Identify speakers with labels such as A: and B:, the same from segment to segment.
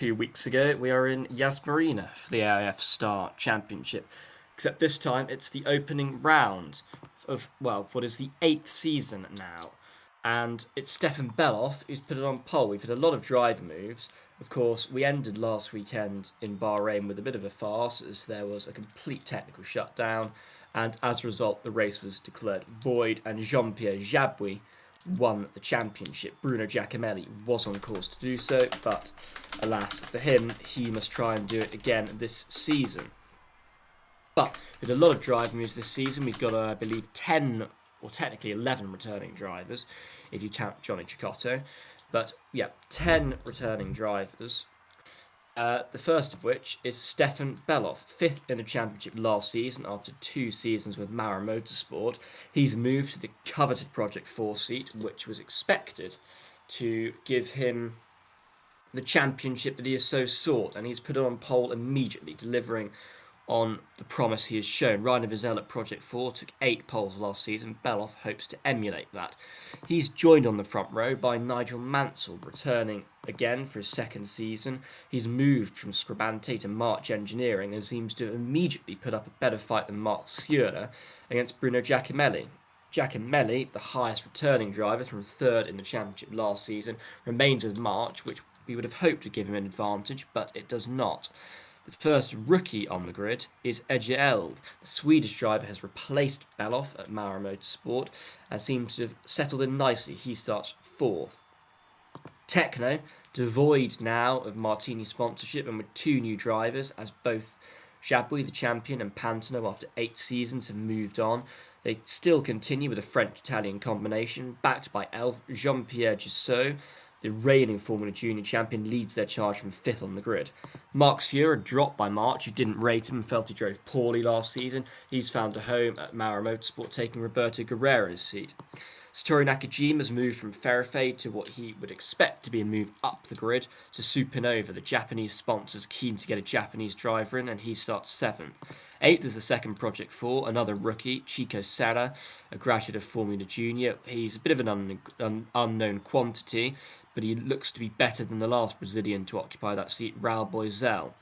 A: 2 weeks ago, we are in Marina for the AIF Star Championship. Except this time, it's the opening round of, well, what is the 8th season now. And it's Stefan Beloff who's put it on pole. We've had a lot of driver moves. Of course, we ended last weekend in Bahrain with a bit of a farce as there was a complete technical shutdown. And as a result, the race was declared void and Jean-Pierre Jabouille won the championship. Bruno Giacomelli was on course to do so, but alas for him, he must try and do it again this season. But with a lot of driver moves this season, we've got, I believe, 10 or technically 11 returning drivers, if you count Johnny Cicotto. But yeah, 10 returning drivers. The first of which is Stefan Beloff, fifth in the championship last season after 2 seasons with Mara Motorsport. He's moved to the coveted Project 4 seat, which was expected to give him the championship that he has so sought, and he's put it on pole immediately, delivering on the promise he has shown. Rainer Wiesel at Project 4 took 8 poles last season. Beloff hopes to emulate that. He's joined on the front row by Nigel Mansell, returning again for his second season. He's moved from Scribante to March Engineering and seems to immediately put up a better fight than Mark Seurer against Bruno Giacomelli. Giacomelli, the highest returning driver from third in the championship last season, remains with March, which we would have hoped to give him an advantage, but it does not. The first rookie on the grid is Edge Elg. The Swedish driver has replaced Beloff at Mara Motorsport and seems to have settled in nicely. He starts fourth. Techno, devoid now of Martini sponsorship and with 2 new drivers, as both Jabouille, the champion, and Pantano, after 8 seasons, have moved on. They still continue with a French-Italian combination, backed by Elf Jean-Pierre Giussot. The reigning Formula Junior champion leads their charge from 5th on the grid. Mark Seurer, dropped by March, who didn't rate him and felt he drove poorly last season. He's found a home at Mara Motorsport, taking Roberto Guerrero's seat. Satoru Nakajima has moved from Fairfade to what he would expect to be a move up the grid to Supernova. The Japanese sponsor's keen to get a Japanese driver in, and he starts 7th. 8th is the second Project 4, another rookie, Chico Serra, a graduate of Formula Junior. He's a bit of an unknown quantity, but he looks to be better than the last Brazilian to occupy that seat, Raul Boisel.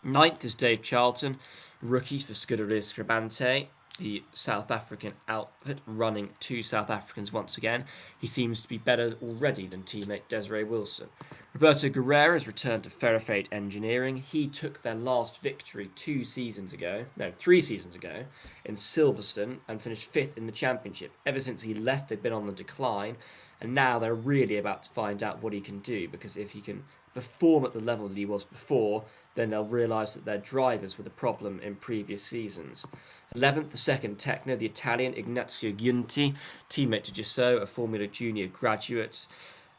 A: 9th is Dave Charlton, rookie for Scuderia Scribante, the South African outfit, running 2 South Africans once again. He seems to be better already than teammate Desiree Wilson. Roberto Guerrero has returned to Fairfade Engineering. He took their last victory 3 seasons ago, in Silverstone and finished 5th in the championship. Ever since he left, they've been on the decline, and now they're really about to find out what he can do, because if he can perform at the level that he was before, then they'll realise that their drivers were the problem in previous seasons. 11th, the second Techno, the Italian Ignazio Giunti, teammate to Giussot, a Formula Junior graduate.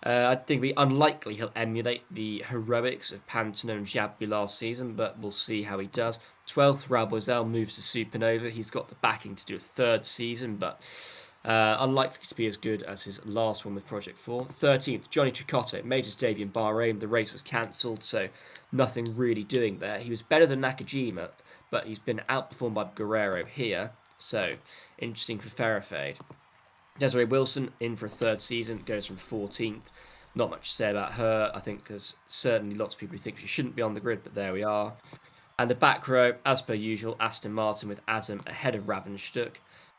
A: I think it'd be unlikely he'll emulate the heroics of Pantano and Jabouille last season, but we'll see how he does. 12th, Raul Boisel moves to Supernova. He's got the backing to do a 3rd season, but unlikely to be as good as his last one with Project 4. 13th, Johnny Cicotto made his debut in Bahrain. The race was cancelled, so nothing really doing there. He was better than Nakajima, but he's been outperformed by Guerrero here, so interesting for Fairfade. Desiree Wilson in for a 3rd season, goes from 14th. Not much to say about her, I think, because certainly lots of people who think she shouldn't be on the grid, but there we are. And the back row, as per usual, Aston Martin with Adam ahead of Ravensstuck.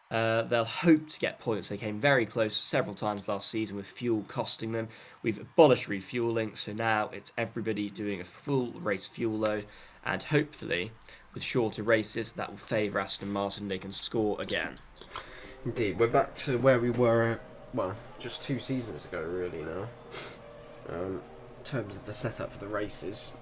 A: They'll hope to get points. They came very close several times last season with fuel costing them. We've abolished refueling, so now it's everybody doing a full race fuel load, and hopefully with shorter races that will favour Aston Martin. They can score again.
B: Indeed, we're back to where we were, well, just 2 seasons ago really now, in terms of the setup for the races,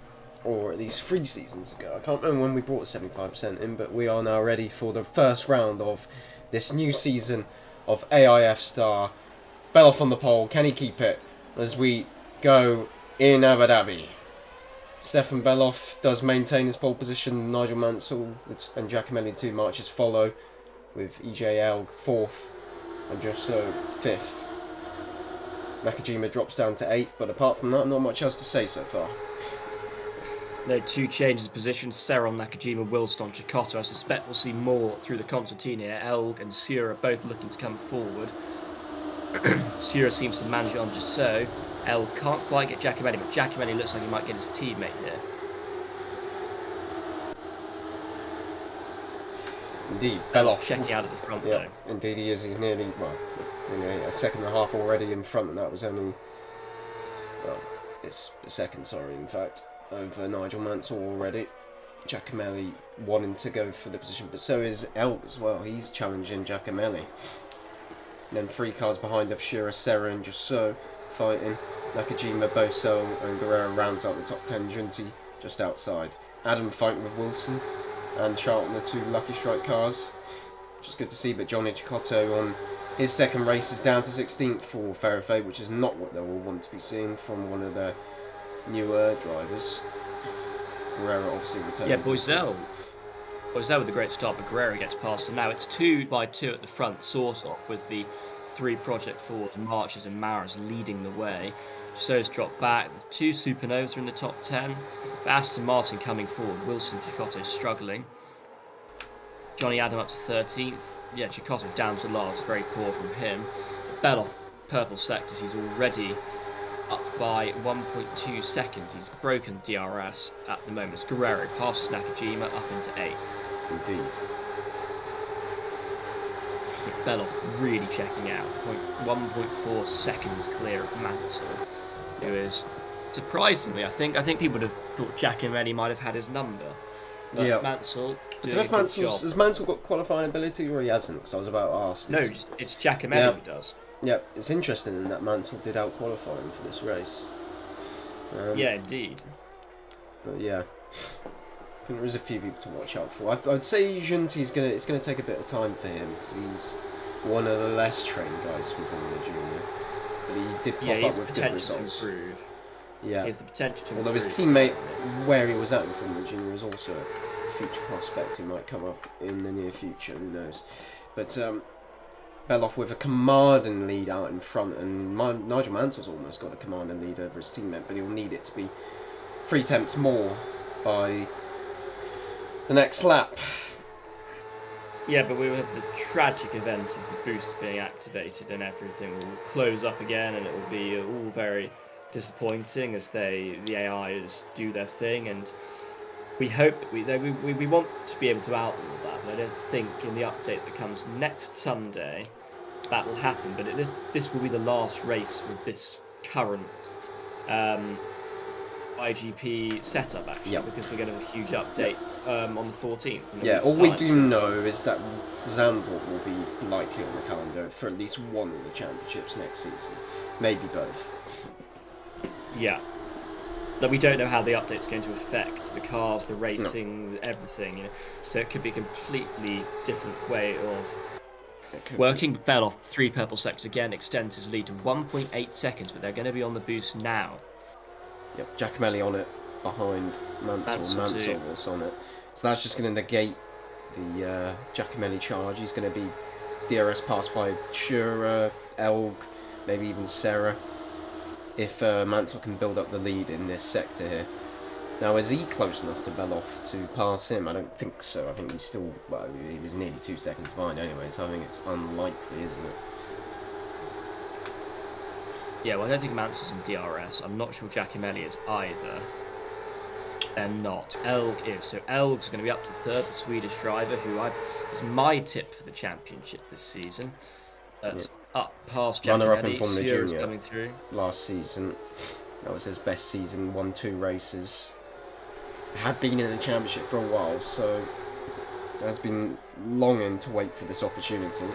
B: or at least 3 seasons ago. I can't remember when we brought 75% in, but we are now ready for the first round of this new season of AIF Star. Beloff on the pole, can he keep it as we go in Abu Dhabi? Stefan Beloff does maintain his pole position. Nigel Mansell and Giacomelli 2 marches follow, with EJL 4th and Giussot 5th. Nakajima drops down to 8th, but apart from that, not much else to say so far.
A: No 2 changes of position. Serra on Nakajima, Wilson on Cicotto. I suspect we'll see more through the concertina. Elg and Seurer both looking to come forward. Seurer seems to manage it on Giussot. El can't quite get Giacomelli, but Giacomelli looks like he might get his teammate here.
B: Indeed, Beloff
A: checking out at the front,
B: yeah,
A: though.
B: Indeed he is. He's nearly, a second and a half already in front, and that was only, it's a second, sorry, in fact, over Nigel Mansell already. Giacomelli wanting to go for the position, but so is Elg as well. He's challenging Giacomelli. Then 3 cars behind of Shira, Serra and Jusso fighting. Nakajima, Boso and Guerrero rounds out the top 10. Junti just outside. Adam fighting with Wilson and Charlton, the 2 Lucky Strike cars. Which is good to see, but Johnny Chicotto on his second race is down to 16th for Ferrofay, which is not what they will want to be seeing from one of their newer drivers. Guerrero obviously returning.
A: Yeah, Boiselle with a great start, but Guerrero gets past him. Now it's 2 by 2 at the front, sort of, with the 3 Project Ford, Marches and Maras leading the way. So's dropped back. 2 Supernovas are in the top 10. Aston Martin coming forward. Wilson, Chicotto struggling. Johnny Adam up to 13th. Yeah, Chicotto down to last. Very poor from him. Beloff, purple sectors. He's already up by 1.2 seconds. He's broken DRS at the moment. It's Guerrero passes Nakajima up into 8th.
B: Indeed.
A: Beloff really checking out. 1.4 seconds clear of Mansell, who is surprisingly, I think people would have thought Giacomelli might have had his number. But yeah. Mansell doing a good job.
B: Has Mansell got qualifying ability or he hasn't? Because I was about to ask.
A: No, it's Giacomelli who does.
B: Yeah, it's interesting in that Mansell did out-qualify him for this race.
A: Yeah, indeed.
B: But yeah, I think there is a few people to watch out for. I'd say Junti's it's gonna take a bit of time for him because he's one of the less trained guys from Formula Junior. But he did pop up with good results.
A: To improve.
B: Yeah,
A: he has the potential to
B: Although
A: improve.
B: His teammate, where he was at in Formula Junior, was also a future prospect who might come up in the near future. Who knows? But Beloff with a commanding lead out in front, and Nigel Mansell's almost got a commanding lead over his teammate, but he'll need it to be 3 tenths more by the next lap.
A: Yeah, but we will have the tragic event of the boost being activated and everything will close up again, and it will be all very disappointing as the AIs do their thing, and we hope that we want to be able to outlaw that, but I don't think in the update that comes next Sunday that will happen. But this will be the last race with this current IGP setup, actually, because we're going to have a huge update on the 14th.
B: Yeah, all we do know is that Zandvoort will be likely on the calendar for at least one of the championships next season, maybe both.
A: Yeah. That we don't know how the update's going to affect the cars, the racing, everything. So it could be a completely different way of working. Beloff, 3 purple sectors again, extends his lead to 1.8 seconds, but they're going to be on the boost now.
B: Yep, Giacomelli on it behind Mansell. Mansell was on it. So that's just going to negate the Giacomelli charge. He's going to be DRS passed by Shura, Elg, maybe even Serra, if Mansell can build up the lead in this sector here. Now, is he close enough to Beloff to pass him? I don't think so. I think he's still, well, he was nearly 2 seconds behind anyway, so I think it's unlikely, isn't it?
A: Yeah, well, I don't think Mansell's in DRS. I'm not sure Giacomelli is either. They're not. Elg is. So Elg's going to be up to 3rd, the Swedish driver, who is my tip for the championship this season. Up past Giacomelli.
B: Runner-up in Formula Junior
A: coming through
B: last season. That was his best season. Won 2 races. Had been in the championship for a while, so has been longing to wait for this opportunity.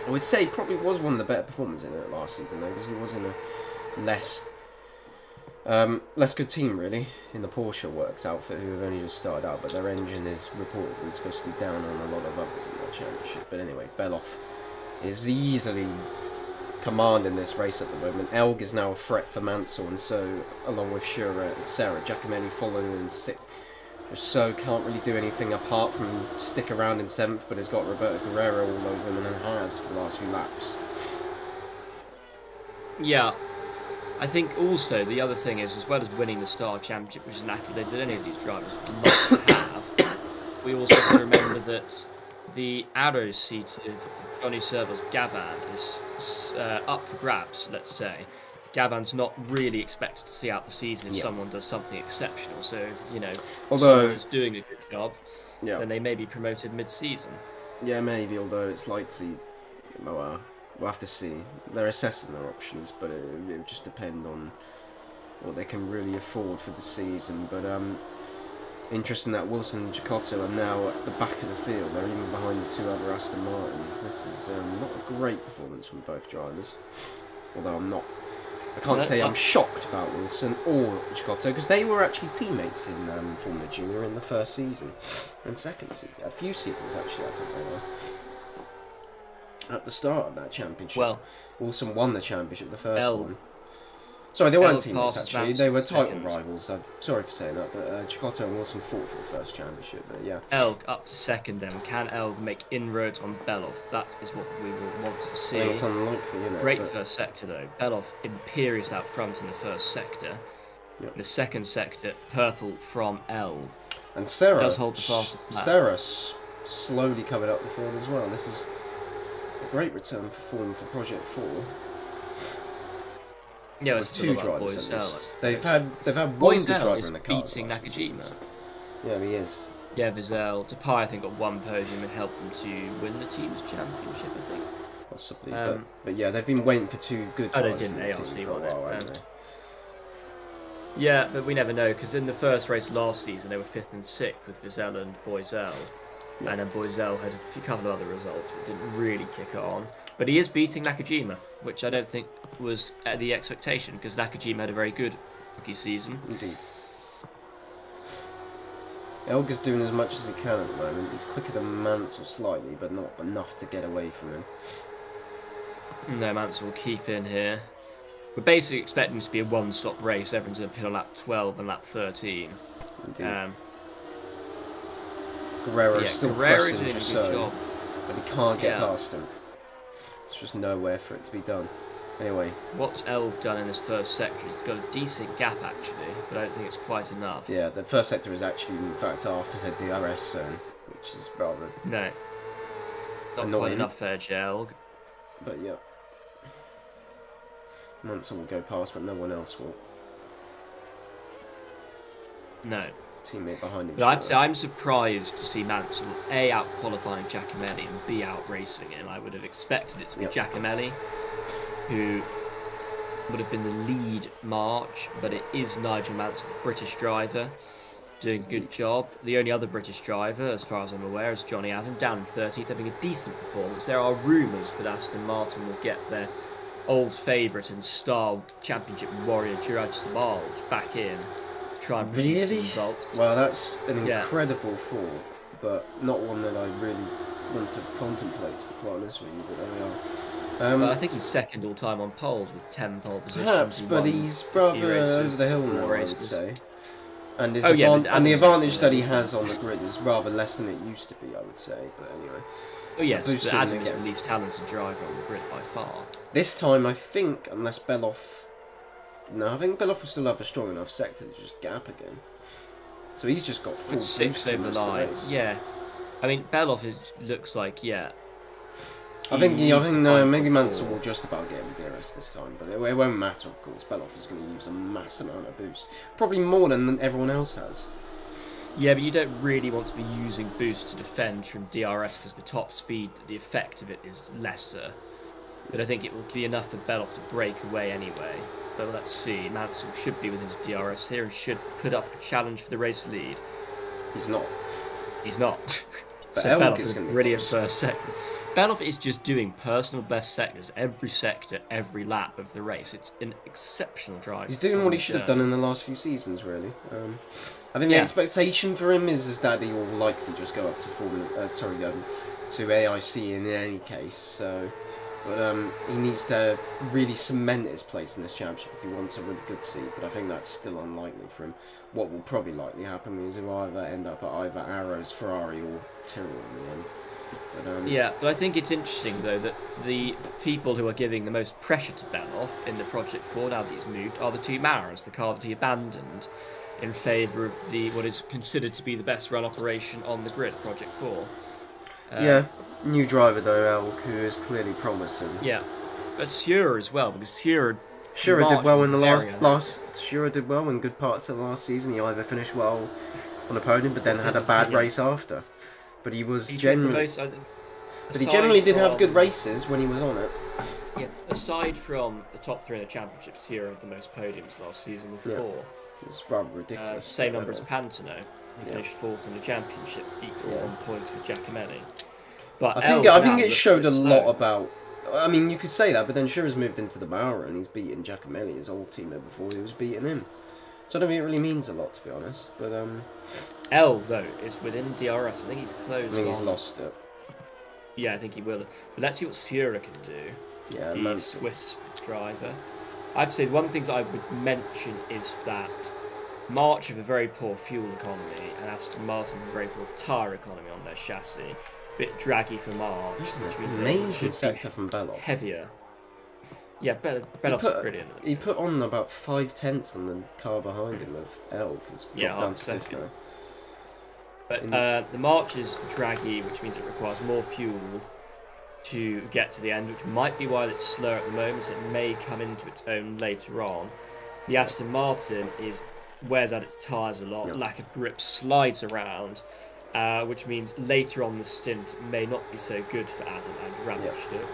B: I would say he probably was one of the better performers in it last season, though, because he was in a less good team, really, in the Porsche Works outfit, who have only just started out, but their engine is reportedly supposed to be down on a lot of others in their championship. But anyway, Beloff is easily commanding this race at the moment. Elg is now a threat for Mansell, and so, along with Shura and Serra, Giacomelli following in 6th. So can't really do anything apart from stick around in 7th, but has got Roberto Guerrero all over him and has for the last few laps.
A: Yeah. I think also the other thing is, as well as winning the Star Championship, which is an accolade that any of these drivers would love to have, we also have to remember that the arrow seat of Johnny Servo's Gavan is up for grabs, let's say, Gavan's not really expected to see out the season if
B: Yeah.
A: someone does something exceptional. So if someone
B: Although,
A: is doing a good job,
B: yeah,
A: then they may be promoted mid-season.
B: yeah, maybe. Although it's likely, well, we'll have to see. They're assessing their options, but it will just depend on what they can really afford for the season. But interesting that Wilson and Giotto are now at the back of the field. They're even behind the two other Aston Martins. This is not a great performance from both drivers. Although I can't say I'm shocked about Wilson or Giotto, because they were actually teammates in Formula Junior in the first season and second season. A few seasons actually, I think they were. At the start of that championship,
A: Well,
B: Wilson won the championship, the first one. Sorry, they weren't
A: Elg
B: teammates
A: passes
B: actually.
A: Vance
B: They were title
A: second.
B: rivals. I'm sorry for saying that, but Giotto and Wilson fought for the first championship. But yeah,
A: Elg up to second then. Can Elg make inroads on Belov? That is what we will want to
B: I
A: see.
B: think it's unlikely, isn't it?
A: Great
B: But
A: first sector though. Belov imperious out front in the first sector.
B: Yep.
A: In the second sector, purple from Elg.
B: And Sarah
A: Does hold the fastest lap.
B: slowly covered up the field as well. This is a great return for form for Project 4.
A: Yeah,
B: With
A: it's
B: two
A: still about
B: drivers at
A: Boisel.
B: least. They've had one good
A: Boisel
B: driver
A: is
B: in the car.
A: beating
B: last few
A: Nakajima.
B: seasons. Yeah, he is.
A: Yeah, Vizel. Depay, I think, got one podium and helped them to win the team's championship, I think.
B: Possibly, but yeah, they've been waiting for two good
A: Oh, they
B: drivers
A: didn't.
B: in the team
A: ARC
B: for a
A: won it.
B: while, haven't they?
A: Yeah, but we never know, because in the first race last season, they were 5th and 6th with Vizel and Boisel.
B: Yeah.
A: And then Boisel had a couple of other results, but didn't really kick it on. But he is beating Nakajima, which I don't think was the expectation, because Nakajima had a very good rookie season.
B: Indeed. Elga's doing as much as he can at the moment. He's quicker than Mansell slightly, but not enough to get away from him.
A: No, Mansell will keep in here. We're basically expecting this to be a one-stop race. Everyone's going to pit on lap 12 and lap 13.
B: Indeed. Guerrero's still
A: Guerrero's
B: pressing
A: doing a good
B: so,
A: job.
B: but he can't get
A: Yeah.
B: past him. There's just nowhere for it to be done. Anyway,
A: What's Elg done in this first sector? He's got a decent gap, actually, but I don't think it's quite enough.
B: yeah, the first sector is actually, in fact, after the DRS zone, which is rather...
A: No. Not
B: Annoying.
A: quite enough for Elg.
B: But yeah. Mansell will go past, but no one else will.
A: No.
B: Teammate behind him.
A: But I'd say I'm surprised to see Mansell A, out qualifying Giacomelli and B, out racing him. I would have expected it to be Giacomelli, who would have been the lead March, but it is Nigel Mansell, the British driver, doing a good job. The only other British driver, as far as I'm aware, is Johnny Adam, down in 13th, having a decent performance. There are rumours that Aston Martin will get their old favourite and star championship warrior, Juraj Sabalj, back in. Try and produce some results.
B: Well, that's an incredible fall, but not one that I really want to contemplate, to be quite honest with you, but there we are.
A: Well, I think he's second all time on poles with 10 pole positions.
B: Perhaps, but he's rather over the hill now, I would say. And, his and the advantage that he has on the grid is rather less than it used to be, I would say, but anyway.
A: Oh yes, but Adam is the least talented driver on the grid by far.
B: This time, I think, unless Belov... No, I think Belov will still have a strong enough sector to just gap again. So he's just got full
A: 6 over the line. Yeah. I mean, Belov looks like, I
B: think maybe Mansell will just about get him DRS this time, but it won't matter, of course. Belov is going to use a mass amount of boost. Probably more than everyone else has.
A: Yeah, but you don't really want to be using boost to defend from DRS because the top speed, the effect of it is lesser. But I think it will be enough for Belov to break away anyway. But let's see. Mansell should be with his DRS here and should put up a challenge for the race lead.
B: He's not.
A: He's not.
B: But
A: So
B: Elg
A: Belov
B: is
A: is
B: going to be
A: brilliant
B: close.
A: first sector. Belov is just doing personal best sectors every sector, every lap of the race. It's an exceptional drive.
B: He's doing what he should have done in the last few seasons, really. I think the expectation for him is that he will likely just go up to to AIC in any case. So, but he needs to really cement his place in this championship if he wants a really good seat. But I think that's still unlikely for him. What will probably likely happen is he'll either end up at either Arrows, Ferrari, or Tyrrell in the end.
A: But I think it's interesting though that the people who are giving the most pressure to Belov in the Project 4 now that he's moved are the two Maras, the car that he abandoned in favour of the what is considered to be the best run operation on the grid, Project 4.
B: New driver though, Elk, who is clearly promising.
A: Yeah, but Sura as well, because Sura
B: Shura did
A: March
B: well
A: was
B: in the
A: very
B: last. Shura did well in good parts of the last season. He either finished well on a podium, but then had a bad race after. But he was
A: He did the
B: generally.
A: most.
B: But he generally did have good
A: From
B: races when he was on it.
A: yeah, aside from the top three in the championship, Sierra had the most podiums last season with 4.
B: It's rather ridiculous.
A: Same number as Pantano. He
B: Yeah.
A: finished 4th in the championship, equal on points with Giacomelli. But
B: I think it showed a lot about. I mean, you could say that, but then Shura's moved into the Bauer and he's beaten Giacomelli, his old teammate, before he was beating him. So I don't think it really means a lot, to be honest. But
A: L though is within DRS. I think he's closed.
B: I think he's lost it.
A: Yeah, I think he will. But let's see what Sierra can do.
B: Yeah,
A: the Swiss driver. I'd say one thing that I would mention is that March have a very poor fuel economy and Aston Martin have a very poor tyre economy on their chassis. Bit draggy for March, which means
B: amazing sector from Beloff.
A: Heavier. Yeah, Beloff's brilliant.
B: He put on about 5/10 on the car behind him of L.
A: Down to 5th now. But the March is draggy, which means it requires more fuel to get to the end, which might be why it's slow at the moment. It may come into its own later on. The Aston Martin wears out its tyres a lot, lack of grip, slides around, which means later on the stint may not be so good for Adam and Ravenstuk.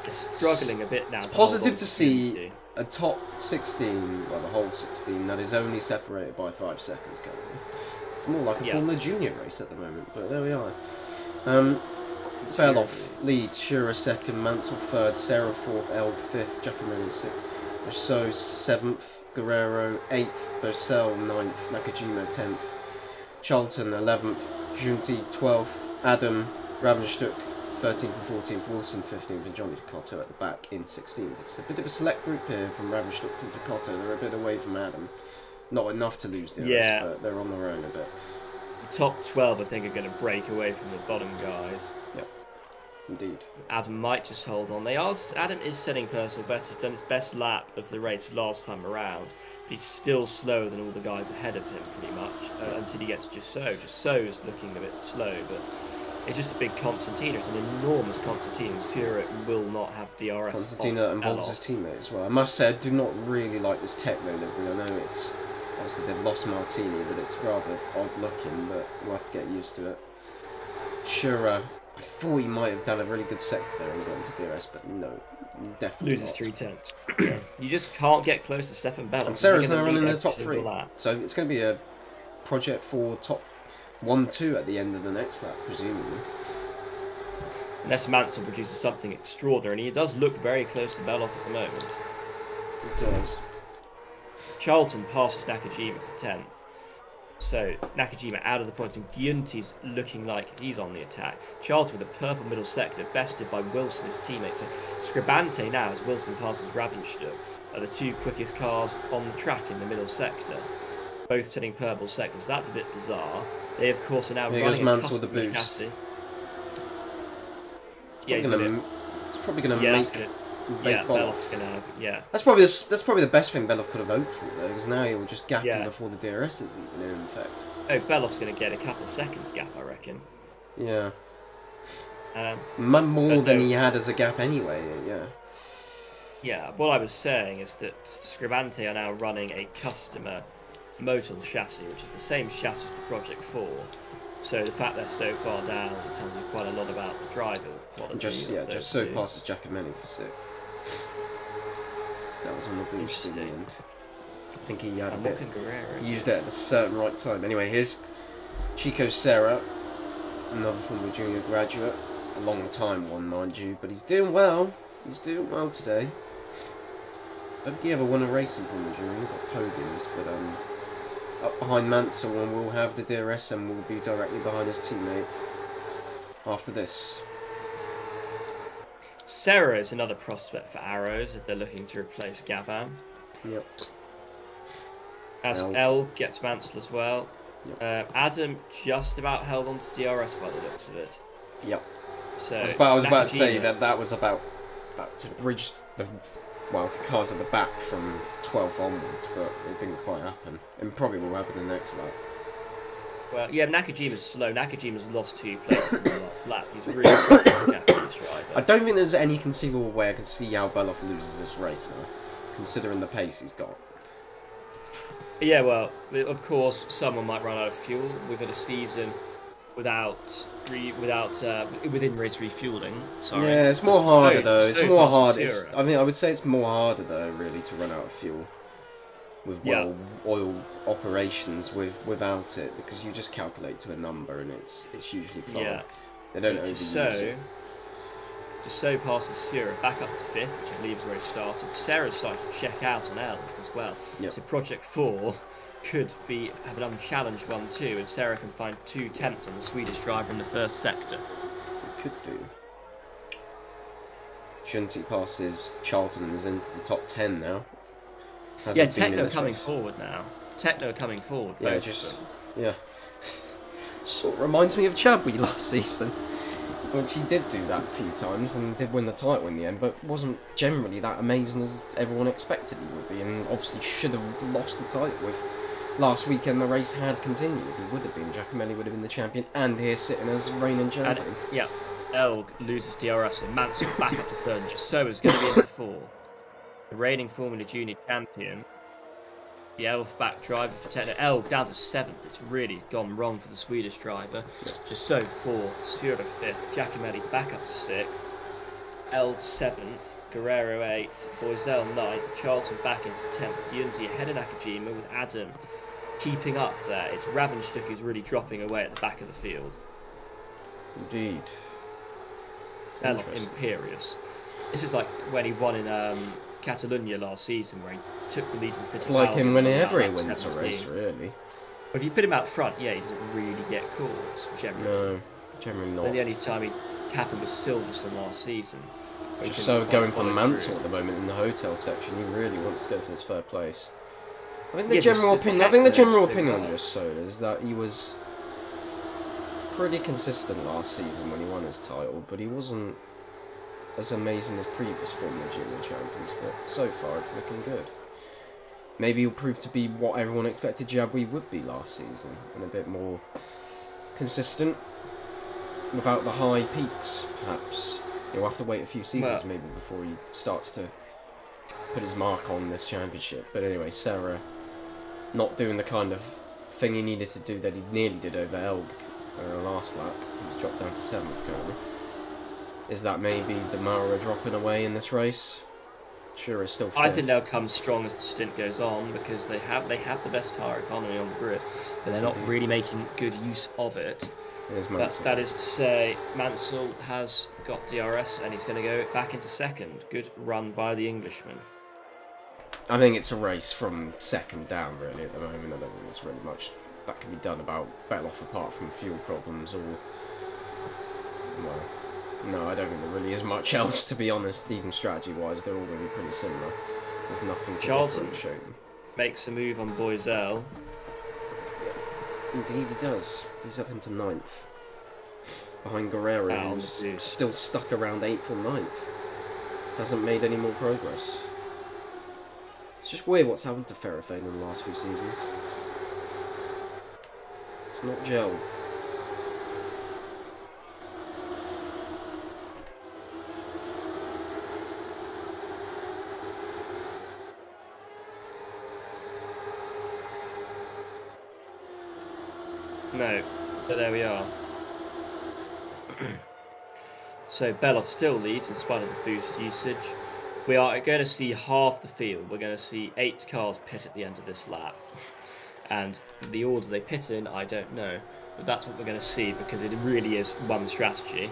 A: They're struggling a bit now.
B: It's positive to see a top 16, well, the whole 16, that is only separated by 5 seconds currently. It's more like a Formula Junior race at the moment, but there we are. Beloff leads, Shura 2nd, Mansell 3rd, Serra 4th, L 5th, Giacomelli 6th, Rousseau 7th, Guerrero 8th, Bosell 9th, Nakajima 10th, Charlton 11th, Junti 12th, Adam, Ravenstuk 13th and 14th, Wilson 15th, and Johnny Ducato at the back in 16th. It's a bit of a select group here from Ravenstuk to Ducato. They're a bit away from Adam. Not enough to lose the rest, but they're on their own a bit.
A: The top 12, I think, are going to break away from the bottom guys.
B: Yep, indeed.
A: Adam might just hold on. Adam is setting personal best. He's done his best lap of the race last time around. But he's still slower than all the guys ahead of him, pretty much, until he gets Jussot. Jussot is looking a bit slow, but it's just a big concertina. It's an enormous concertina. Sierra will not have DRS.
B: Concertina involves his teammate as well. I must say, I do not really like this Techno livery. I know it's... Obviously, they've lost Martini, but it's rather odd-looking, but we'll have to get used to it. Shura, I thought he might have done a really good sector there and got into DRS, but no, definitely
A: loses 3/10. You just can't get close to Stefan Beloff.
B: And Sarah's now running in the top 3, so it's going to be a project for top 1-2 at the end of the next lap, presumably.
A: Unless Mansell produces something extraordinary, and he does look very close to Beloff at the moment.
B: He does.
A: Charlton passes Nakajima for 10th. So Nakajima out of the points, and Giunti's looking like he's on the attack. Charlton with a purple middle sector, bested by Wilson, his teammate. So Scribante now, as Wilson passes Ravenstuk, are the 2 quickest cars on the track in the middle sector, both setting purple sectors. That's a bit bizarre. They, of course, are now running a custom chassis.
B: It's probably going to make
A: Beloff's gonna
B: That's probably the best thing Beloff could have hoped for though, because now he will just gap him before the DRS is even in effect.
A: Oh, Beloff's gonna get a couple of seconds gap, I reckon.
B: Yeah. More than he had as a gap anyway. Yeah.
A: Yeah. What I was saying is that Scribante are now running a customer Motul chassis, which is the same chassis as the Project 4. So the fact they're so far down tells you quite a lot about the driver quality.
B: Just so passes Giacomelli for 6th. That was on the boost in the end. I think he had used it at a certain right time. Anyway, here's Chico Serra, another Formula Junior graduate. A long time one, mind you, but he's doing well. He's doing well today. I don't think he ever won a race in Formula Junior. He got podiums, but up behind Mansell, and will have the DRS and will be directly behind his teammate after this.
A: Serra is another prospect for Arrows if they're looking to replace Gavin.
B: Yep.
A: As L gets Mansell as well. Yep. Adam just about held on to DRS by the looks of it.
B: Yep.
A: So
B: I was about to say that was about to bridge the cars at the back from 12th onwards, but it didn't quite happen. And probably will happen in the next lap.
A: Well, yeah, Nakajima's slow. Nakajima's lost 2 places in the last lap. He's really struggling with Japanese driver.
B: I don't think there's any conceivable way I can see how Beloff loses this race now. considering the pace he's got.
A: Yeah, well, of course, someone might run out of fuel. We've had a season within race refueling. Sorry.
B: Yeah, it's more harder though. It's more hard.
A: Sierra.
B: I mean, I would say it's more harder though, really, to run out of fuel with oil operations without it, because you just calculate to a number and it's usually fine.
A: Yeah.
B: They don't overuse it.
A: Just passes Sierra back up to 5th, which I believe is where he started. Sarah's starting to check out on Elg as well.
B: Yep.
A: So Project 4 could have an unchallenged one too, and Sarah can find 2/10 on the Swedish driver in the first sector.
B: It could do. Shunty passes Charlton and is into the top 10 now.
A: Techno coming forward now. Techno coming forward.
B: Yeah. Sort of reminds me of Chabwy last season, which he did do that a few times and did win the title in the end, but wasn't generally that amazing as everyone expected he would be, and obviously should have lost the title if last weekend the race had continued. He would have been. Giacomelli would have been the champion, and here sitting as reigning champion.
A: Elg loses DRS and Mansell back up to 3rd, and so is going to be into 4th. The reigning Formula Junior champion. The Elf back driver for Techno. Elg down to 7th. It's really gone wrong for the Swedish driver. Just so 4th, Sierra 5th, Giacomelli back up to 6th. Elg 7th, Guerrero 8th, Boisel 9th, Charlton back into 10th, Giunti ahead of Nakajima with Adam keeping up there. It's Ravenstuck who's really dropping away at the back of the field.
B: Indeed.
A: Elf Imperious. This is like when he won in Catalonia last season, where he took the lead with Fittipaldi.
B: It's like him whenever he wins a race, really.
A: But if you put him out front, he doesn't really get calls, generally.
B: No, generally not.
A: And the only time he happened was Silverstone last season.
B: Just so going for Mansell at the moment in the hotel section, he really wants to go for this 3rd place. I think the general opinion on just Soda is that he was pretty consistent last season when he won his title, but he wasn't as amazing as previous Formula Junior champions, but so far it's looking good. Maybe he'll prove to be what everyone expected Jabwi would be last season, and a bit more consistent, without the high peaks, perhaps. He'll have to wait a few seasons maybe before he starts to put his mark on this championship. But anyway, Sarah not doing the kind of thing he needed to do that he nearly did over Elg last lap. He was dropped down to 7th currently. Is that maybe the Mara dropping away in this race? Sure, is still 5th.
A: I think they'll come strong as the stint goes on, because they have the best tyre economy on the grid, but they're not really making good use of it. That is to say, Mansell has got DRS and he's going to go back into 2nd. Good run by the Englishman.
B: I think it's a race from 2nd down, really, at the moment. I don't think there's really much that can be done about Beloff apart from fuel problems or... Well, no, I don't think there really is much else, to be honest. Even strategy-wise, they're all going to be pretty similar. There's nothing to differentiate them.
A: Makes a move on Boisel.
B: Indeed he does. He's up into 9th. Behind Guerrero, who's still stuck around 8th or 9th. Hasn't made any more progress. It's just weird what's happened to Ferrofane in the last few seasons. It's not gelled.
A: No, but there we are. So Beloff still leads in spite of the boost usage. We are going to see half the field. We're going to see 8 cars pit at the end of this lap. And the order they pit in, I don't know. But that's what we're going to see, because it really is one strategy.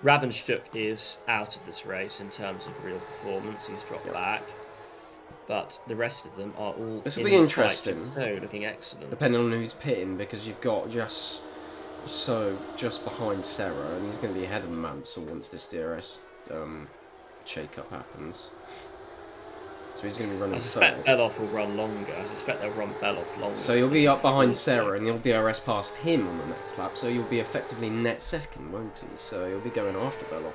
A: Ravenstuck is out of this race in terms of real performance. He's dropped back. But the rest of them are all
B: This will be interesting.
A: So looking excellent.
B: Depending on who's pitting, because you've got just behind Serra, and he's going to be ahead of Mansell once this DRS shake-up happens. So he's going to be running. I
A: suspect Beloff will run longer. I suspect they'll run Beloff longer.
B: So you'll be up behind Serra, and you'll DRS past him on the next lap. So you'll be effectively net 2nd, won't he? So you'll be going after Beloff.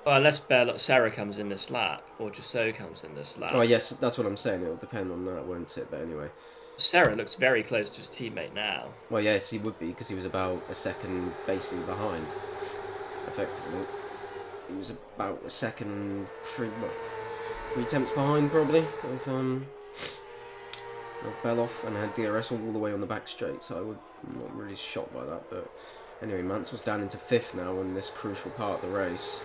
A: Well, unless Serra comes in this lap, or Jusso comes in this lap.
B: Oh yes, that's what I'm saying. It'll depend on that, won't it? But anyway.
A: Serra looks very close to his teammate now.
B: Well, yes, he would be, because he was about a second basically behind, effectively. He was about a second, 3/10 behind probably of Beloff, and had DRS all the way on the back straight, so I'm not really shocked by that. But anyway, Mansell's down into 5th now in this crucial part of the race.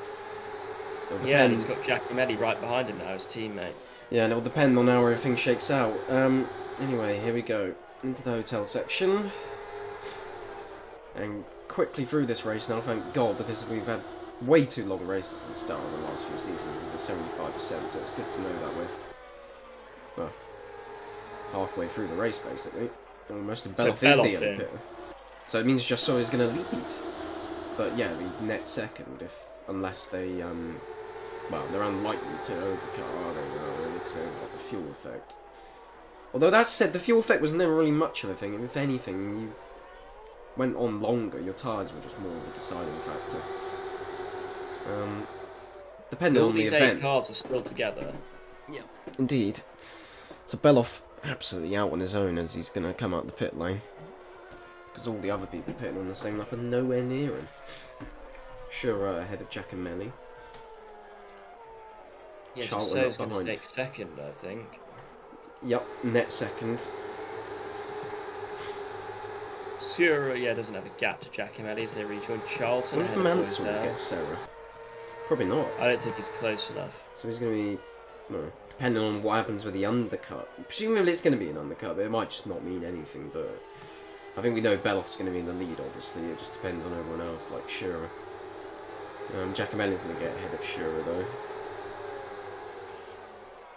A: Yeah, and he's got Giacomelli right behind him now, his teammate.
B: Yeah, and it'll depend on how everything shakes out. Anyway, here we go into the hotel section, and quickly through this race now. Thank God, because we've had way too long races at the start of the last few seasons with the 75%. So it's good to know that we're halfway through the race basically. Almost Beloff is the only pit. So it means Jusso is going to lead. But yeah, the net second unless they well, they're unlikely to overcut, are they? Really, because they've got the fuel effect. Although that said, the fuel effect was never really much of a thing. If anything, you went on longer, your tyres were just more of a deciding factor. Depending on the event.
A: All these 8 cars are still together.
B: Yeah, indeed. So Beloff absolutely out on his own as he's going to come out the pit lane. Because all the other people pitting on the same lap are nowhere near him. Sure, ahead of Giacomelli.
A: Yeah, Jusso's going to take second, I think.
B: Yep, net second.
A: Sura, yeah, doesn't have a gap to Giacomelli as they rejoin Charlton.
B: What if Mansell gets Sarah? Probably not.
A: I don't think he's close enough.
B: So he's going to be, well, depending on what happens with the undercut. Presumably it's going to be an undercut, but it might just not mean anything. But I think we know Beloff's going to be in the lead, obviously. It just depends on everyone else, like Shura. Giacomelli's going to get ahead of Shura, though.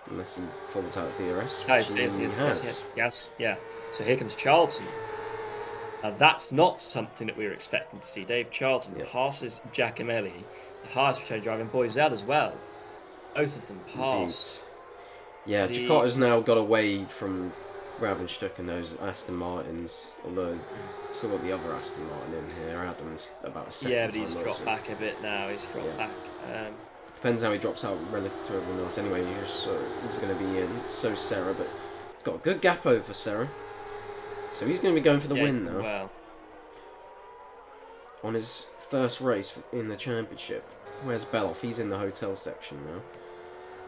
B: Unless he falls out of DRS, which he has.
A: Yes, yeah. So here comes Charlton. That's not something that we were expecting to see. Dave Charlton passes Giacomelli, the highest return driver, and Boisel as well. Both of them passed.
B: Indeed. Yeah, Chicotto's now got away from Ravenstuck and those Aston Martins, although still got the other Aston Martin in here. Adam's about a second.
A: Yeah, but he's dropped back a bit now. He's dropped back.
B: Depends how he drops out relative to everyone else. Anyway, he's going to be in. So Sarah, but it's got a good gap over Sarah. So he's going to be going for the win now.
A: Well.
B: On his first race in the championship. Where's Beloff? He's in the hotel section now.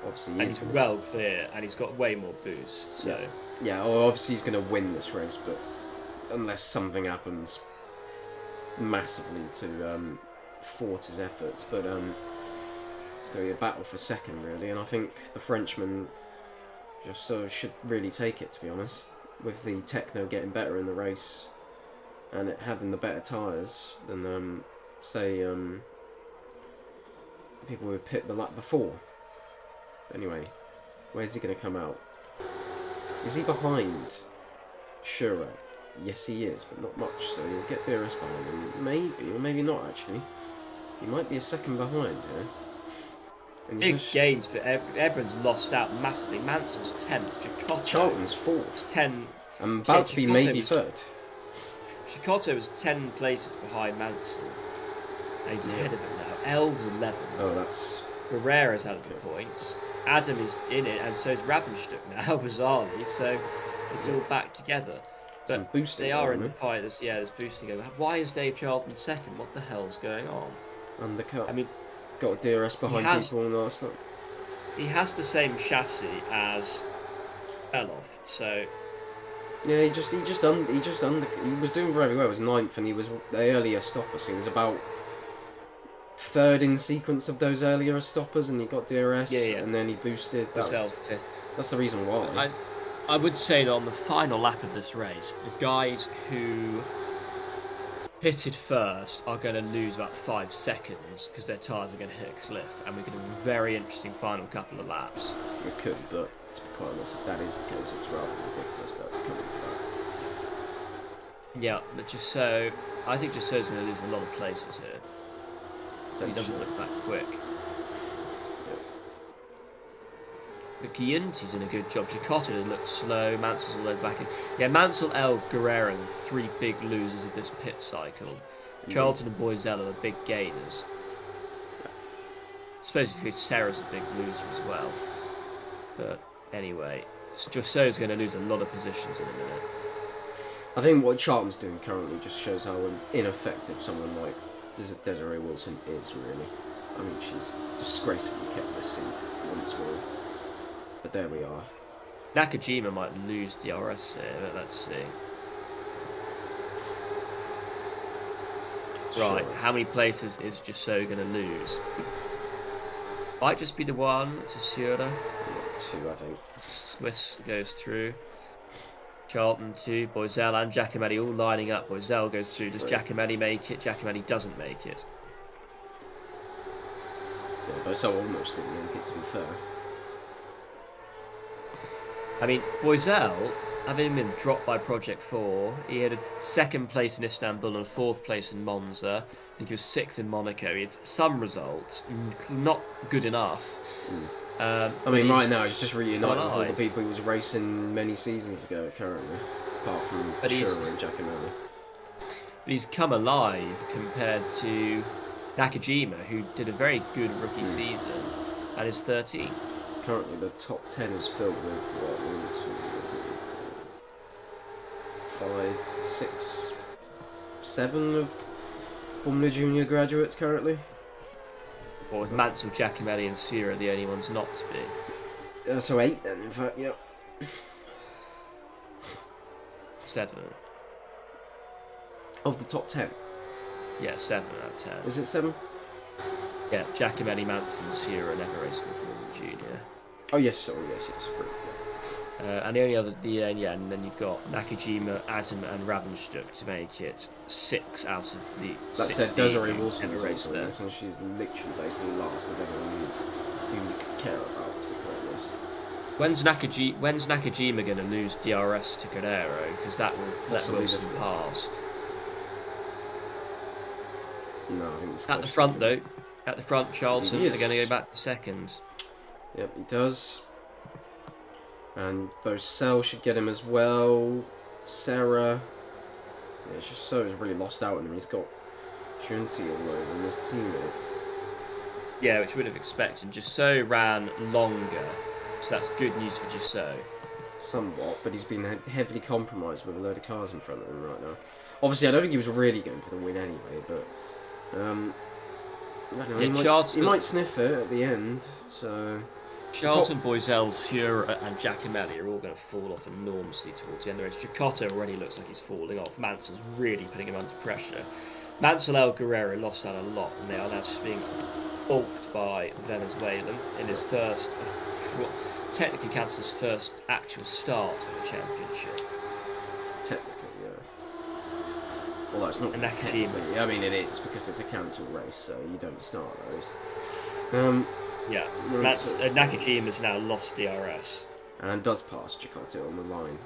B: Obviously,
A: and he's well clear, and he's got way more boost. So
B: yeah, well, obviously he's going to win this race, but unless something happens massively to thwart his efforts, but it's going to be a battle for second, really, and I think the Frenchman just should really take it, to be honest, with the Techno getting better in the race and it having the better tyres than, say, people who pit the lap before. Anyway, where's he going to come out? Is he behind Shura? Yes, he is, but not much, so he'll get DRS behind him. Maybe, or maybe not, actually. He might be a second behind here. And
A: big gains for everyone's lost out massively. Mansell's 10th,
B: Charlton's 4th.
A: 10.
B: I'm about to be maybe 3rd.
A: Chicotto was 10 places behind Mansell. And he's ahead of him now. Elves 11th.
B: Oh, that's...
A: Guerrera's out of the points. Adam is in it, and so is Ravenstuck now, bizarrely. So it's all back together. But they are in the fight. There's boosting going. Why is Dave Charlton second? What the hell's going on?
B: Undercut.
A: I mean,
B: got a DRS behind people and all that stuff.
A: He has the same chassis as Beloff, so.
B: Yeah, he was doing very well. He was 9th, and he was the earlier stopper, so he was about 3rd in sequence of those earlier stoppers, and he got DRS, and then he boosted. That's the reason why.
A: I would say that on the final lap of this race, the guys who pitted first are going to lose about 5 seconds because their tyres are going to hit a cliff, and we're going to have a very interesting final couple of laps.
B: We could, but to be quite honest, if that is the case, it's rather ridiculous that's coming to that.
A: Yeah, but I think Jusso's going to lose a lot of places here. He doesn't look that quick. But Giunti's in a good job. Chicotto looks slow. Mansell's all the way back in. Yeah, Mansell, El, Guerrero, the 3 big losers of this pit cycle. Charlton and Boisel are the big gainers. I suppose Serra's a big loser as well. But anyway, Jusso's going to lose a lot of positions in a minute.
B: I think what Charlton's doing currently just shows how ineffective someone like Desiree Wilson is, really. I mean, she's disgracefully kept this seat once more. but there we are.
A: Nakajima might lose DRS here, but let's see. Right,
B: Sure.
A: how many places is Jusso going to lose? Might just be the one to Sura.
B: Yeah, 2, I think.
A: Swiss goes through. Charlton 2, Boisel and Giacomelli all lining up. Boisel goes through. Does Giacomelli make it? Giacomelli doesn't make it.
B: Yeah, Boisel almost didn't make it, to be fair.
A: I mean, Boisel, having been dropped by Project 4, he had a 2nd place in Istanbul and 4th place in Monza. I think he was 6th in Monaco. He had some results, not good enough.
B: I mean, right now he's just reunited with all the people he was racing many seasons ago currently, apart from Shura and Giacomelli.
A: But he's come alive compared to Nakajima, who did a very good rookie season and is 13th.
B: Currently, the top 10 is filled with, what, 1, 2, 5, 6, 7 of Formula Junior graduates currently.
A: Or with Mansell, Giacomelli and Sierra the only ones not to be.
B: So 8 then, in fact, yep.
A: 7.
B: Of the top 10?
A: Yeah, 7 out of 10.
B: Is it 7?
A: Yeah, Giacomelli, Mansell and Sierra never raced with Formula Junior.
B: Oh yes, sorry, yes.
A: And the only other, and then you've got Nakajima, Adam, and Ravenstuck to make it 6 out of the.
B: That said, Desiree Wilson
A: is
B: also in this, and she's literally basically last of anyone who you could care about, to be quite honest.
A: When's Nakajima going to lose DRS to Guerrero? Because that will let Wilson past.
B: No, I think it's
A: at the front though. At the front, Charlton are going to go back to 2nd.
B: Yep, he does. And Boisel should get him as well. Sarah. Yeah, so has really lost out on him. He's got Trinity all over him, his teammate.
A: Yeah, which we would have expected. Jusso ran longer, so that's good news for Jusso.
B: Somewhat, but he's been heavily compromised with a load of cars in front of him right now. Obviously, I don't think he was really going for the win anyway, but I don't know, he might sniff it at the end. So
A: Charlton, Boisel, Sura and Giacomelli are all going to fall off enormously towards the end. Whereas Chicotto already looks like he's falling off. Mansell's really putting him under pressure. Mansell El Guerrero lost out a lot, and they are now just being balked by Venezuelan in his first, technically counts his first actual start of the championship.
B: Technically, yeah. Although it's not technically. I mean, it is because it's a cancelled race, so you don't start those.
A: Yeah, Nakajima's now lost DRS.
B: And does pass Chicotto on the line.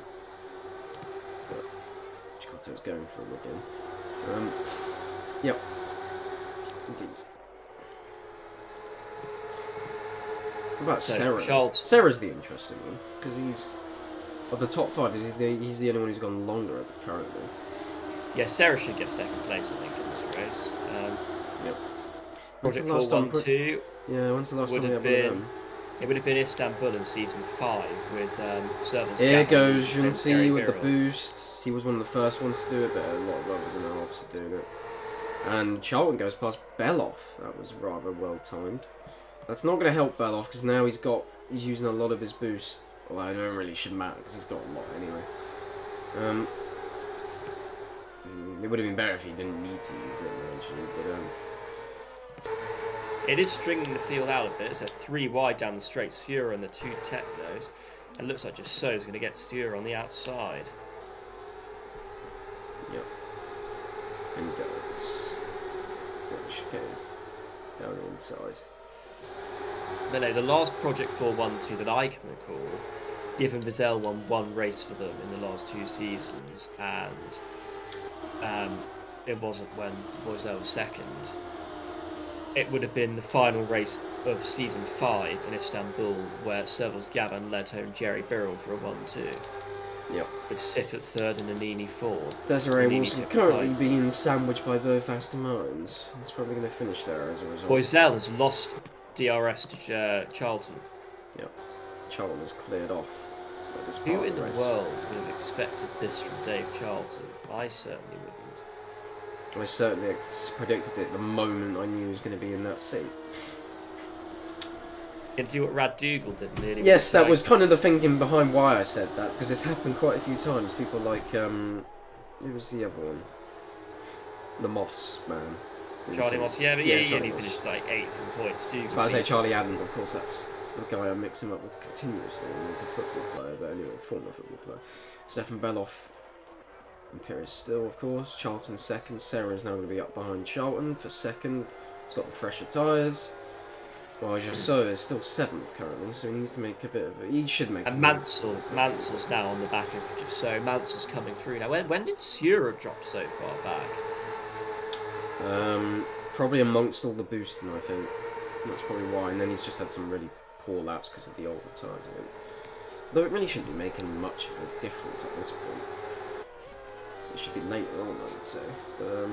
B: But Chicotto's going for him again. Yep. Indeed. What about Sarah? Sarah's the interesting one, because he's... Of the top 5, he's the only one who's gone longer currently.
A: Yeah, Sarah should get 2nd place, I think, in this race.
B: Yep.
A: Project 412.
B: Yeah, when's the last time we had one of them?
A: It would have been Istanbul in season 5 with Servals.
B: Here goes Junti with the boost. He was one of the first ones to do it, but a lot of others are now obviously doing it. And Charlton goes past Beloff. That was rather well timed. That's not going to help Beloff because now he's using a lot of his boost. Although I don't really should matter because he's got a lot anyway. It would have been better if he didn't need to use it eventually, but
A: it is stringing the field out a bit. It's a 3 wide down the straight. Sura and the 2 technos. And it looks like Jusso is going to get Sura on the outside.
B: Yep. And goes. Should go down inside.
A: But no, the last Project 412 that I can recall, given Wiesel won 1 race for them in the last 2 seasons, and it wasn't when Boisel was 2nd. It would have been the final race of season 5 in Istanbul, where Servals Gavan led home Jerry Birrell for a 1-2.
B: Yep.
A: With Sif at 3rd and Anini 4th.
B: Desiree Wilson currently being sandwiched by both Aston Martins. It's probably going to finish there as a result.
A: Boisel has lost DRS to Charlton.
B: Yep. Charlton has cleared off.
A: Who in the world would have expected this from Dave Charlton? I certainly wouldn't.
B: I certainly predicted it the moment I knew he was going to be in that seat.
A: Can do what Rad Dougal did nearly.
B: Yes, that was kind of the thinking behind why I said that, because it's happened quite a few times. People like, who was the other one? The Moss man.
A: Charlie Moss, yeah, but he
B: Charlie
A: only
B: Moss.
A: finished like 8th in points. Dougal.
B: But I say Charlie Adam, of course, that's the guy I mix him up with continuously. He's a football player, but anyway, former football player. Stefan Beloff, Imperius still, of course. Charlton second. Sarah's now going to be up behind Charlton for second. He's got the fresher tyres. Well, Jasso is still 7th currently, so he needs to make a bit of a... He should make
A: And Mansell's now on the back of Jasso. Mansell's coming through now. When did Sura drop so far back?
B: Probably amongst all the boosting, I think. That's probably why. And then he's just had some really poor laps because of the older tyres again. Though it really shouldn't be making much of a difference at this point. It should be later on, I would say. But,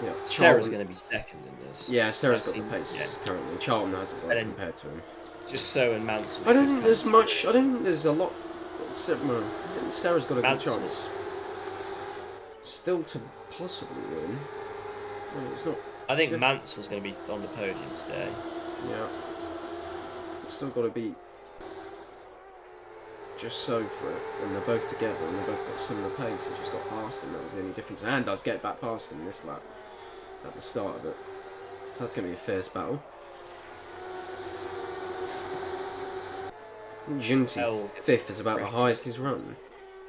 B: yeah,
A: Sarah's going to be second in this.
B: Yeah, Sarah's got the pace currently. Charlton hasn't got compared to him.
A: Jasso and Mansell.
B: I don't think there's much. I don't think there's a lot. Well, I think Sarah's got a good chance. Still to possibly win. Well, it's not.
A: I think Mansell's going to be on the podium today.
B: Yeah. Still got to beat Jasso for it, and they're both together, and they've both got similar pace. He just got past him. That was the only difference. And does get back past him this lap at the start of it. So that's going to be a fierce battle. Junti, 5th, is about the highest he's run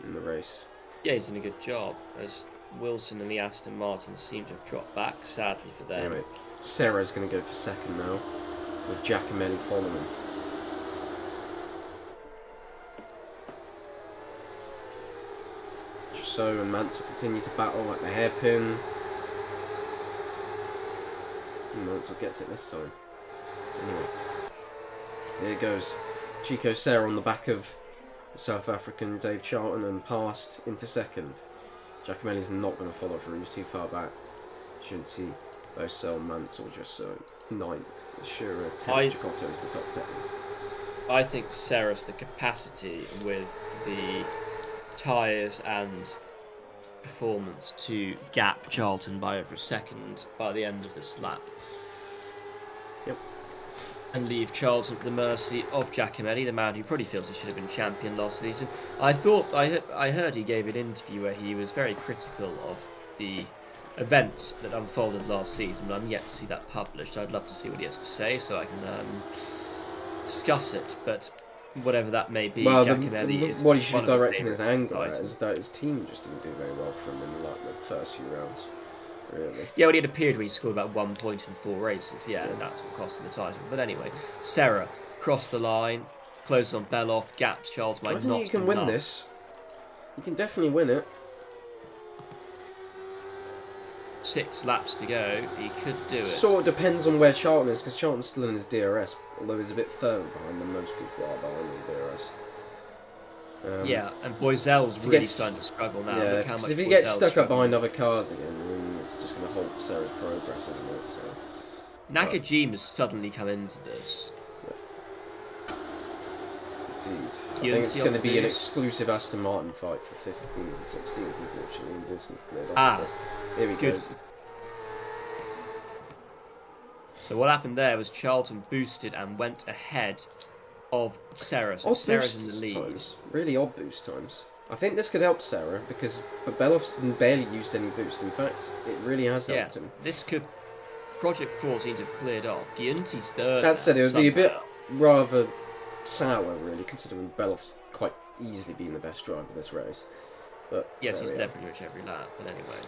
B: in the race.
A: Yeah, he's done a good job, as Wilson and the Aston Martin seem to have dropped back, sadly for them.
B: Anyway, Sarah's going to go for second now, with Giacomelli following. Jasso and Mansell continue to battle at the hairpin. And Mansell gets it this time. Anyway, there goes Chico Serra on the back of South African Dave Charlton and passed into second. Giacomelli's not going to follow through, he's too far back. Junti, Bosell, Mansell, Jasso, 9th. Shura, 10th, Chicotto is the top 10.
A: I think Serra's the capacity with the tyres and performance to gap Charlton by over a second by the end of this lap.
B: Yep.
A: And leave Charlton at the mercy of Giacomelli, the man who probably feels he should have been champion last season. I heard he gave an interview where he was very critical of the events that unfolded last season, but I'm yet to see that published. I'd love to see what he has to say so I can discuss it, but whatever that may be,
B: well,
A: Giacomelli
B: what he should be directing his anger at is that his team just didn't do very well for him in like the first few rounds. Really.
A: Yeah, well, he had a period where he scored about 1 point in 4 races, and that's what cost him the title. But anyway, Serra crossed the line, closes on Beloff, gaps Charlton by not enough.
B: I think you can win this. You can definitely win it.
A: 6 laps to go, he could do it.
B: Sort of depends on where Charlton is, because Charlton's still in his DRS, although he's a bit further behind than most people are behind the DRS.
A: Yeah, and Boyzell's really starting to struggle now.
B: Yeah, because if he gets stuck up behind other cars again, then it's just going to halt Sarah's progress, isn't it? So,
A: Nakajima's suddenly come into this.
B: Indeed. I think it's going to be an exclusive Aston Martin fight for 15th and 16th, unfortunately. This is cleared off. Here we go.
A: So what happened there was Charlton boosted and went ahead of Sarah. So Sarah's in the lead.
B: Times. Really odd boost times. I think this could help Sarah because Beloff's barely used any boost. In fact, it really has helped him.
A: This could... Project 14 to have cleared off. Giunti's third.
B: That said, it would be a bit rather sour, really, considering Beloff's quite easily being the best driver of this race. But
A: yes, he's led pretty much every lap, but anyway.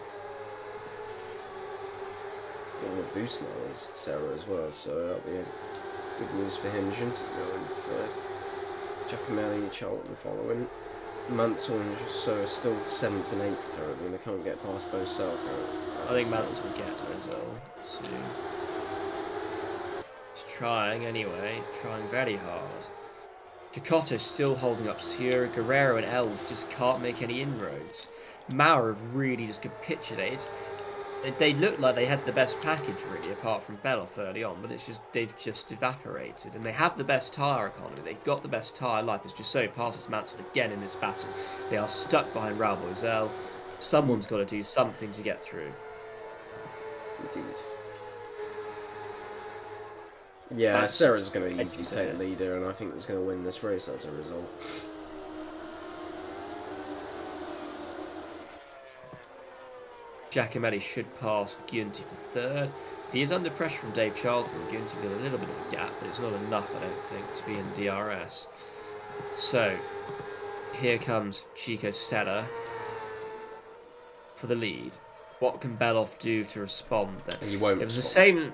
B: Got a boost now is Sarah as well, so that'll be a good news for him. Junti going for Giacomelli, Charlton following. Mansell and Jasso are still 7th and 8th currently, and they can't get past Bosell.
A: I think Mansell will get there as well soon. He's trying anyway, trying very hard. Chicotto's still holding up Sierra, Guerrero and El just can't make any inroads. Maurer have really just capitulated. They look like they had the best package really, apart from Beloff early on, but it's just they've just evaporated. And they have the best tyre economy. They've got the best tyre life. It's just so passes Mansell again in this battle. They are stuck behind Raul Boisel. Someone's got to do something to get through.
B: Indeed. Yeah,
A: That's
B: Sarah's going to
A: thank you,
B: easily take
A: Sarah.
B: the leader, and I think he's going to win this race as a result.
A: Giacomelli should pass Giunti for third. He is under pressure from Dave Charlton. Giunti's got a little bit of a gap, but it's not enough, I don't think, to be in DRS. So, here comes Chico Serra for the lead. What can Beloff do to respond then?
B: He won't
A: It was the
B: respond.
A: same...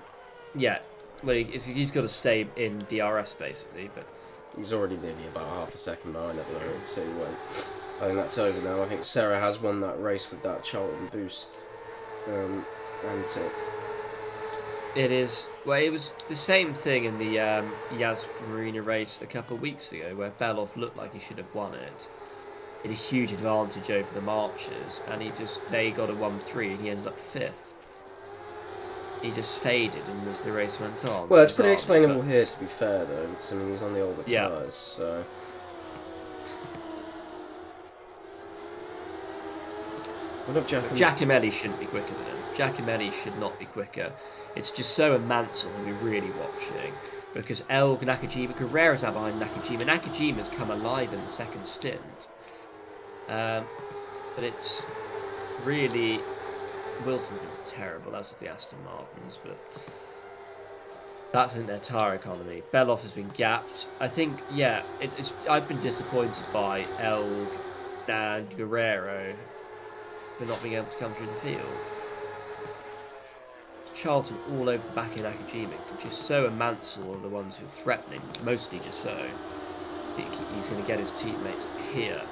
A: Yeah, well, he's got to stay in DRS, basically, but...
B: He's already nearly about half a second behind at the moment, so he won't. I think that's over now. I think Sarah has won that race with that Charlton boost antic.
A: It is... Well, it was the same thing in the Yas Marina race a couple of weeks ago, where Beloff looked like he should have won it. He had a huge advantage over the marchers, and they got a 1-3, and he ended up 5th. He just faded, and as the race went on...
B: Well, it's pretty explainable here, to be fair, though, because, I mean, he's on the older
A: Yeah.
B: tyres, so... What if
A: Giacomelli shouldn't be quicker than him. Giacomelli should not be quicker. It's just so and Mansell who we're really watching, because Elg, Nakajima, Guerrero's now behind Nakajima. Nakajima's come alive in the second stint. But it's really... Wilson's been terrible as of the Aston Martins, but that's in their tyre economy. Beloff has been gapped. I think, yeah, I've been disappointed by Elg and Guerrero for not being able to come through the field. Charlton all over the back of Nakajima. Giusso and Mansell are the ones who are threatening, mostly Giusso. I think he's going to get his teammates here.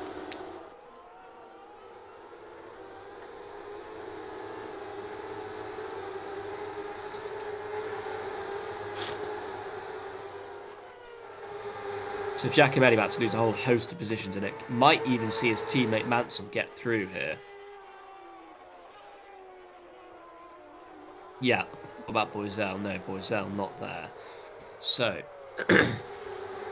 A: So Giacomelli about to lose a whole host of positions, and it might even see his teammate Mansell get through here. Yeah, what about Boisel? No, Boisel not there. So,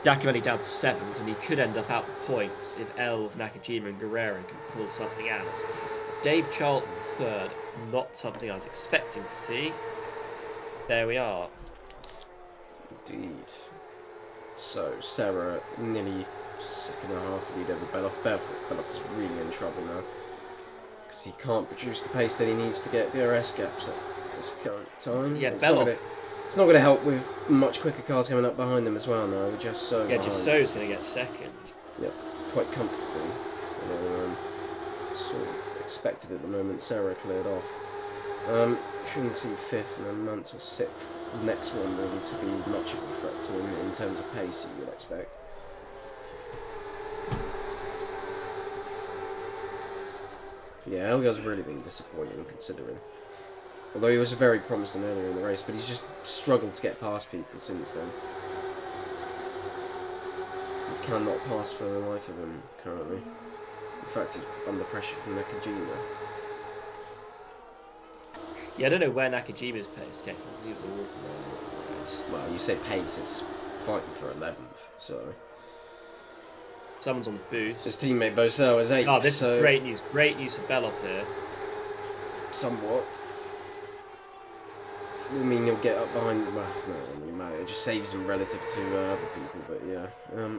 A: Giacomelli down to 7th, and he could end up out the points if El, Nakajima and Guerrero can pull something out. Dave Charlton 3rd, not something I was expecting to see. There we are.
B: Indeed. So, Sarah nearly 6.5 lead over Beloff. Beloff is really in trouble now, because he can't produce the pace that he needs to get DRS gaps at this current time.
A: Yeah, Beloff.
B: It's not going to help with much quicker cars coming up behind them as well now. We're just so
A: Yeah,
B: behind.
A: Giusso's going to get 2nd.
B: Yep, quite comfortably. Sort of expected at the moment. Sarah cleared off. Trinity 5th and then Mansell 6th. The next one really to be much of a threat to him in terms of pace, you would expect. Yeah, Elgar's really been disappointing considering. Although he was very promising earlier in the race, but he's just struggled to get past people since then. He cannot pass for the life of him currently. In fact, he's under pressure from Nakajima.
A: Yeah, I don't know where Nakajima's pace came from. He was awful earlier in the race.
B: Well, you say pace, it's fighting for 11th, so...
A: Someone's on the boost.
B: His teammate Boisel is 8th,
A: Oh, this is great news. Great news for Beloff here.
B: Somewhat. I mean, he'll get up behind... Well, no, it doesn't really matter. It just saves him relative to other people, but yeah.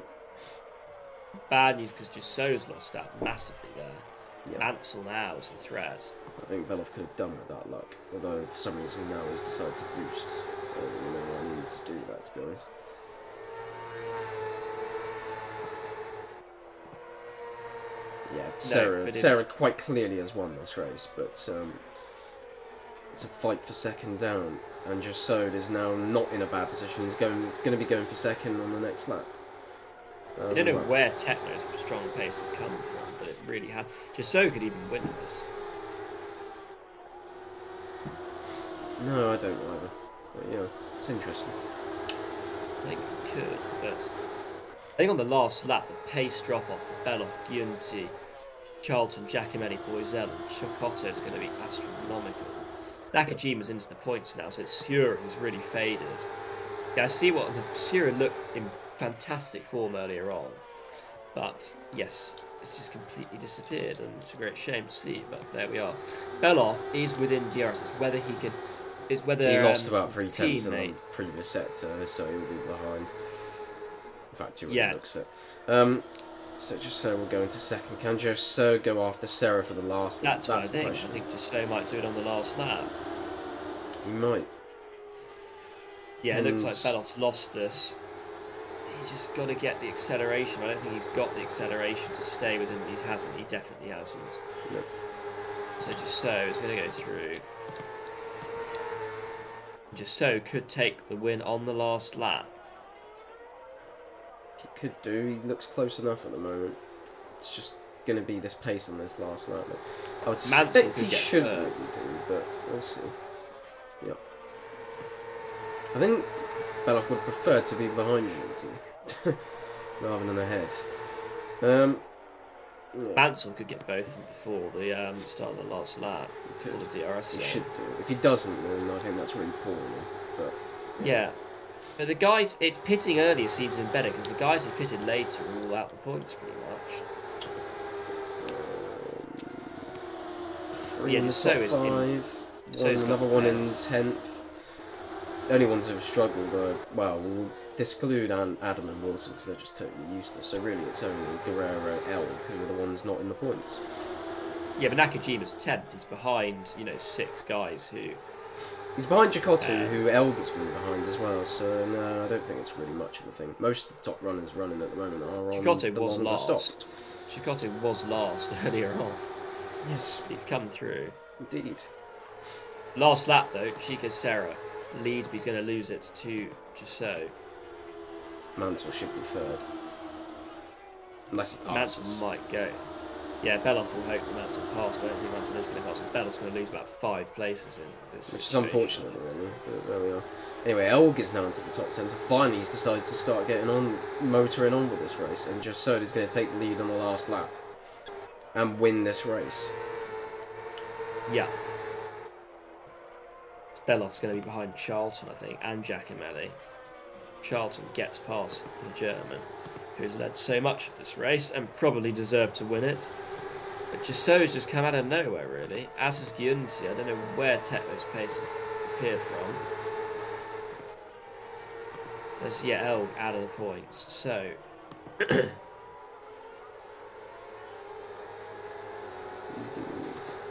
A: Bad news because Giusso's lost out massively there.
B: Yeah.
A: Mansell now is the threat.
B: I think Beloff could have done with that luck, although for some reason now he's decided to boost. I don't really know why I need to do that, to be honest. Yeah, Sarah quite clearly has won this race, but it's a fight for second down, and Giusso is now not in a bad position. He's going to be going for second on the next lap.
A: I don't know where Techno's strong pace has come from, but it really has. Giusso could even win this.
B: No, I don't either. But yeah, it's interesting.
A: I think he could, but I think on the last lap, the pace drop-off for Beloff, Giunti, Charlton, Giacomelli, Boisel and Chocotto is going to be astronomical. Nakajima's into the points now, so it's Sura who's really faded. Yeah, I see what Sura looked in fantastic form earlier on, but yes, it's just completely disappeared, and it's a great shame to see, but there we are. Beloff is within DRS. It's whether he can is whether
B: He lost about
A: his
B: 3 tenths in the
A: teammate.
B: previous sector, so he'll be behind. In fact, he already
A: Yeah,
B: looks it. So just so we'll go into second. Can Joe go after Sarah for the last lap?
A: that's what I
B: That's the
A: think. I
B: question.
A: think Giusto might do it on the last lap.
B: He might.
A: Yeah, it looks
B: And
A: like Beloff's lost this. He's just got to get the acceleration. I don't think he's got the acceleration to stay with him. He hasn't. He definitely hasn't.
B: no.
A: So Giusto is going to go through. Giusto could take the win on the last lap.
B: He could do. He looks close enough at the moment. It's just going to be this pace on this last lap. I would suspect he should really do, but we'll see. Yep. I think Beloff would prefer to be behind Unity rather than ahead. Yeah.
A: Mansell could get both before the start of the last lap for the DRS.
B: He should do. If he doesn't, then I think that's really poor. But
A: yeah. But the guys, it's pitting earlier seems even better because the guys who pitted later are all out the points pretty much.
B: Yeah, just so is in another one in 10th. The only ones who have struggled are, well, we'll disclude Adam and Wilson because they're just totally useless. So really, it's only Guerrero, L who are the ones not in the points.
A: Yeah, but Nakajima's 10th. He's behind, 6 guys who.
B: He's behind Chikotu, who Elba's going to be behind as well. So no, I don't think it's really much of a thing. Most of the top runners running at the moment are on
A: Chikotu
B: the
A: was
B: longer
A: last.
B: stop.
A: Chikotu was last earlier on.
B: Yes,
A: He's come through.
B: indeed.
A: Last lap though, Chica Serra leads, but he's going to lose it to Giusto.
B: Mansell should be third. Unless he passes.
A: Mansell might go. Yeah, Beloff will hope that Mansell passes, but I don't think Mansell is going to pass. And Beloff's going to lose about 5 places in this.
B: Which is
A: situation.
B: unfortunate, really. But there we are. Anyway, Elg is now into the top 10, so finally he's decided to start getting on, motoring on with this race, and just so he's going to take the lead on the last lap and win this race.
A: Yeah. Beloff's going to be behind Charlton, I think, and Giacomelli. Charlton gets past the German, who's led so much of this race and probably deserved to win it. But Giusso's just come out of nowhere, really. As is Giunti. I don't know where Tekno's pace appeared from. There's, Elg out of the points. So,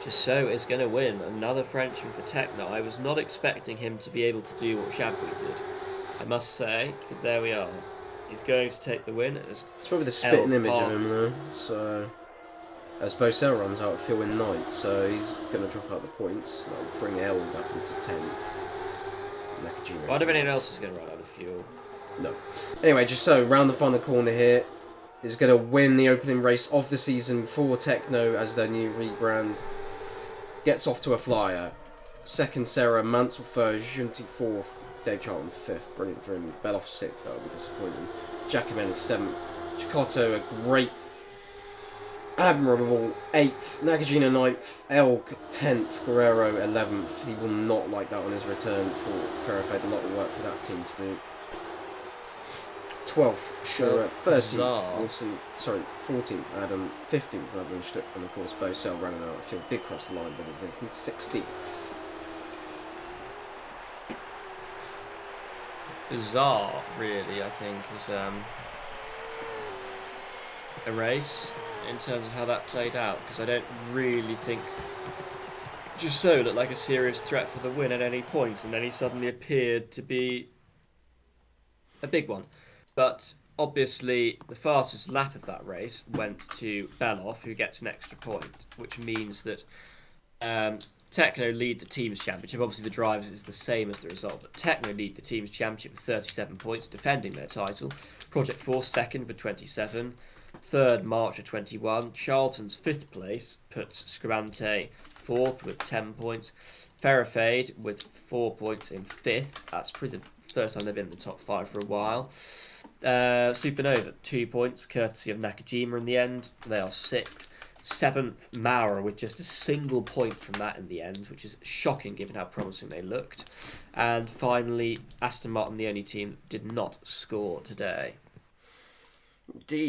A: Giusso is going to win. Another Frenchman for Tekno. I was not expecting him to be able to do what Chablis did, I must say. But there we are. He's going to take the win.
B: It's probably the spitting image of him, though. So, I suppose Sell runs out Phil in 9th, so he's going to drop out the points. That'll bring L back into 10th.
A: I wonder if anyone else is going to run out of fuel.
B: No. Anyway, just so, round the final corner here is going to win the opening race of the season for Tekno as their new rebrand. Gets off to a flyer. Second, Sarah, Mansell third, Junti 4th, Dave Charlton 5th. Brilliant for him. Beloff 6th, that'll be disappointing. Giacomelli 7th. Chikoto, a great, admirable 8th. Nakajima 9th. Elk 10th. Guerrero 11th. He will not like that on his return for Ferrofed. A lot of work for that team to do. 12th, Schura, 13th, Wilson, 14th, Adam, 15th, Lavenstuck, and of course Bosell running out of field. Did cross the line, but is 16th.
A: Bizarre, really, I think, is a race in terms of how that played out, because I don't really think Giusto looked like a serious threat for the win at any point, and then he suddenly appeared to be a big one. But obviously, the fastest lap of that race went to Beloff, who gets an extra point, which means that Tekno lead the team's championship. Obviously, the drivers is the same as the result, but Tekno lead the team's championship with 37 points, defending their title. Project Force second with 27, third March with 21. Charlton's 5th place puts Scribante 4th with 10 points. Ferrofade with 4 points in 5th. That's probably the first time they've been in the top 5 for a while. Supernova 2 points, courtesy of Nakajima in the end. They are 6th. 7th, Maurer with just a single point from that in the end, which is shocking given how promising they looked. And finally, Aston Martin, the only team that did not score today.
B: Indeed.